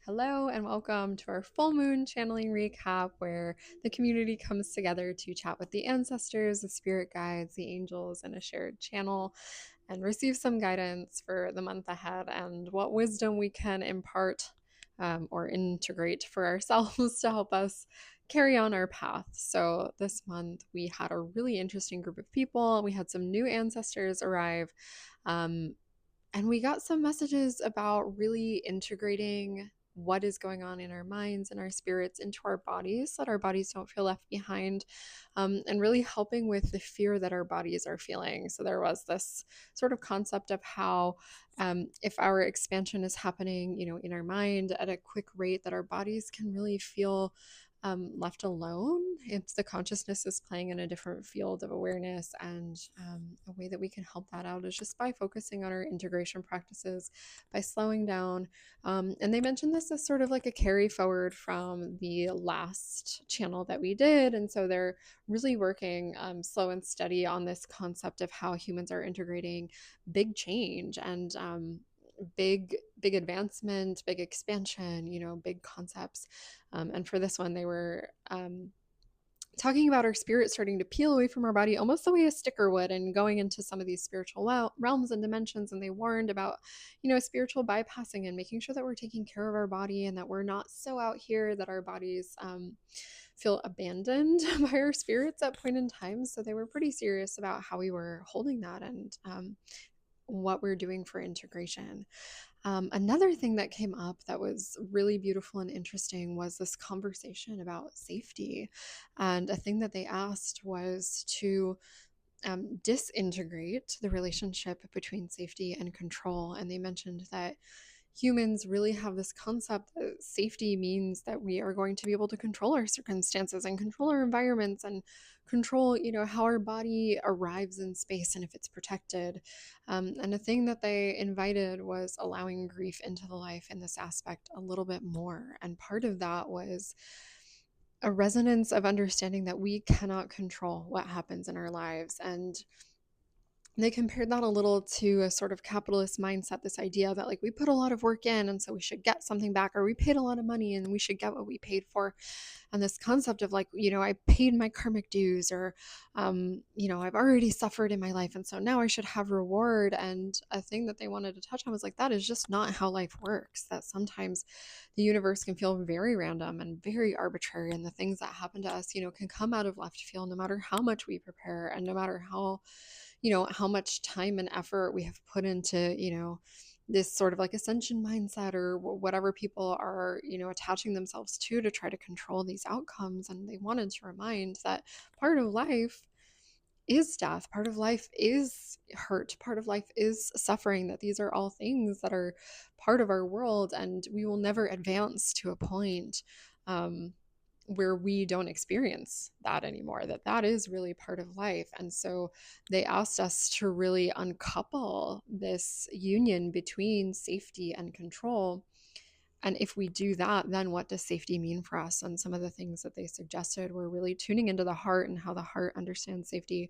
Hello and welcome to our full moon channeling recap, where the community comes together to chat with the ancestors, the spirit guides, the angels in a shared channel and receive some guidance for the month ahead and what wisdom we can impart or integrate for ourselves to help us carry on our path. So, this month we had a really interesting group of people. We had some new ancestors arrive. Um, and we got some messages about really integrating what is going on in our minds and our spirits into our bodies so that our bodies don't feel left behind, and really helping with the fear that our bodies are feeling. So, there was this sort of concept of how if our expansion is happening, in our mind at a quick rate, that our bodies can really feel left alone. It's the consciousness is playing in a different field of awareness, and a way that we can help that out is just by focusing on our integration practices, by slowing down. And they mentioned this as sort of like a carry forward from the last channel that we did, and so they're really working slow and steady on this concept of how humans are integrating big change and big advancement, big expansion, big concepts. And for this one, they were talking about our spirit starting to peel away from our body almost the way a sticker would, and going into some of these spiritual realms and dimensions. And they warned about, spiritual bypassing and making sure that we're taking care of our body and that we're not so out here that our bodies feel abandoned by our spirits at point in time. So they were pretty serious about how we were holding that, and what we're doing for integration. Another thing that came up that was really beautiful and interesting was this conversation about safety. And a thing that they asked was to disintegrate the relationship between safety and control. And they mentioned that humans really have this concept that safety means that we are going to be able to control our circumstances and control our environments and control, how our body arrives in space and if it's protected. And a thing that they invited was allowing grief into the life in this aspect a little bit more. And part of that was a resonance of understanding that we cannot control what happens in our lives. And they compared that a little to a sort of capitalist mindset, this idea that like we put a lot of work in and so we should get something back, or we paid a lot of money and we should get what we paid for. And this concept of like, I paid my karmic dues, or I've already suffered in my life and so now I should have reward. And a thing that they wanted to touch on was like, that is just not how life works. That sometimes the universe can feel very random and very arbitrary, and the things that happen to us, can come out of left field no matter how much we prepare and no matter how much time and effort we have put into, this sort of like ascension mindset, or whatever people are, attaching themselves to try to control these outcomes. And they wanted to remind that part of life is death, part of life is hurt, part of life is suffering, that these are all things that are part of our world, and we will never advance to a point where we don't experience that anymore, that is really part of life. And so they asked us to really uncouple this union between safety and control. And if we do that, then what does safety mean for us? And some of the things that they suggested were really tuning into the heart and how the heart understands safety,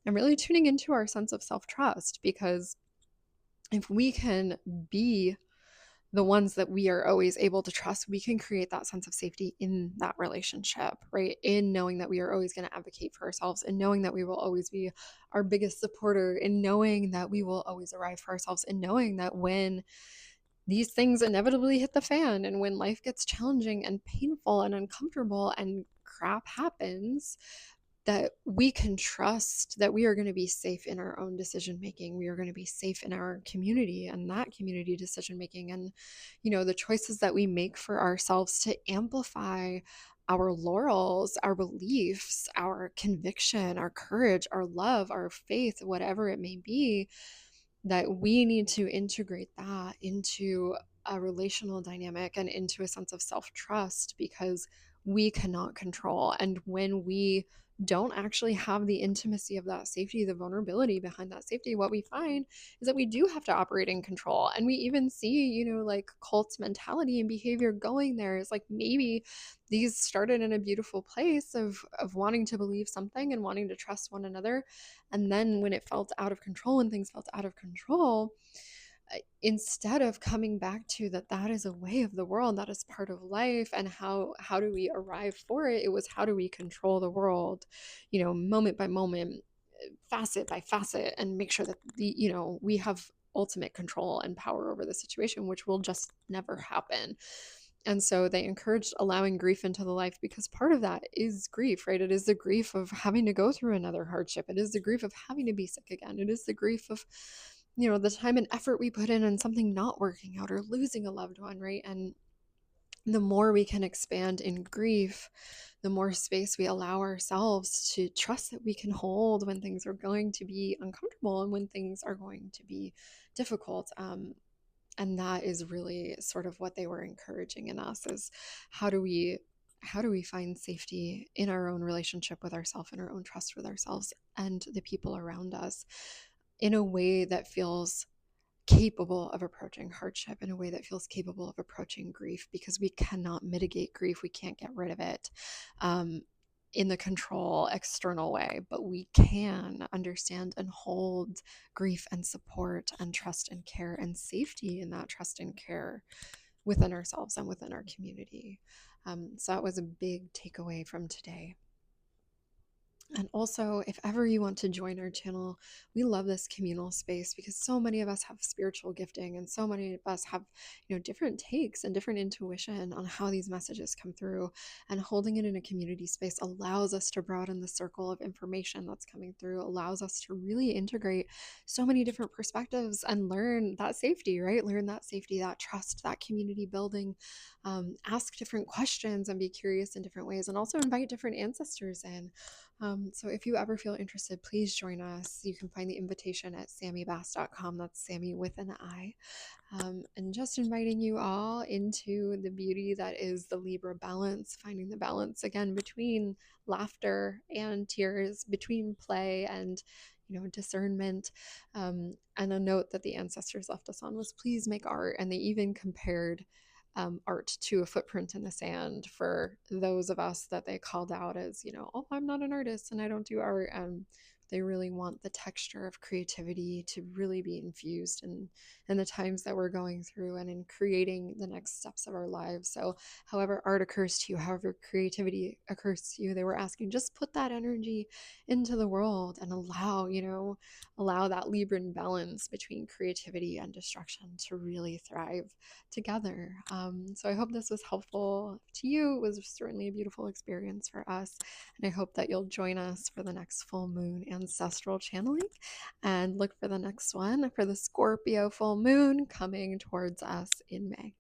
and really tuning into our sense of self-trust. Because if we can be the ones that we are always able to trust, we can create that sense of safety in that relationship, right? In knowing that we are always going to advocate for ourselves, and knowing that we will always be our biggest supporter, and knowing that we will always arrive for ourselves, and knowing that when these things inevitably hit the fan, and when life gets challenging and painful and uncomfortable and crap happens, that we can trust that we are going to be safe in our own decision making. We are going to be safe in our community and that community decision making. And, the choices that we make for ourselves to amplify our laurels, our beliefs, our conviction, our courage, our love, our faith, whatever it may be, that we need to integrate that into a relational dynamic and into a sense of self trust, because we cannot control. And when we don't actually have the intimacy of that safety, the vulnerability behind that safety, what we find is that we do have to operate in control. And we even see, like cult mentality and behavior going there. Is like, maybe these started in a beautiful place of wanting to believe something and wanting to trust one another. And then when it felt out of control and things felt out of control, instead of coming back to that, that is a way of the world, that is part of life, and how do we arrive for it, it was how do we control the world, moment by moment, facet by facet, and make sure that we have ultimate control and power over the situation, which will just never happen. And so they encouraged allowing grief into the life, because part of that is grief, right? It is the grief of having to go through another hardship. It is the grief of having to be sick again. It is the grief of, the time and effort we put in and something not working out or losing a loved one, right? And the more we can expand in grief, the more space we allow ourselves to trust that we can hold when things are going to be uncomfortable and when things are going to be difficult. And that is really sort of what they were encouraging in us, is how do we find safety in our own relationship with ourselves and our own trust with ourselves and the people around us in a way that feels capable of approaching hardship, in a way that feels capable of approaching grief, because we cannot mitigate grief. We can't get rid of it in the control external way, but we can understand and hold grief and support and trust and care and safety in that trust and care within ourselves and within our community. So that was a big takeaway from today. And also, if ever you want to join our channel, we love this communal space because so many of us have spiritual gifting, and so many of us have, different takes and different intuition on how these messages come through. And holding it in a community space allows us to broaden the circle of information that's coming through, allows us to really integrate so many different perspectives and learn that safety, right? Learn that safety, that trust, that community building. Ask different questions and be curious in different ways, and also invite different ancestors in. So if you ever feel interested, please join us. You can find the invitation at samibass.com. That's Sami with an I. And just inviting you all into the beauty that is the Libra balance, finding the balance again between laughter and tears, between play and discernment. And a note that the ancestors left us on was, please make art. And they even compared art to a footprint in the sand for those of us that they called out as, oh, I'm not an artist and I don't do art. They really want the texture of creativity to really be infused in the times that we're going through and in creating the next steps of our lives. So however art occurs to you, however creativity occurs to you, they were asking, just put that energy into the world and allow that Libran balance between creativity and destruction to really thrive together. So I hope this was helpful to you. It was certainly a beautiful experience for us. And I hope that you'll join us for the next full moon ancestral channeling, and look for the next one for the Scorpio full moon coming towards us in May.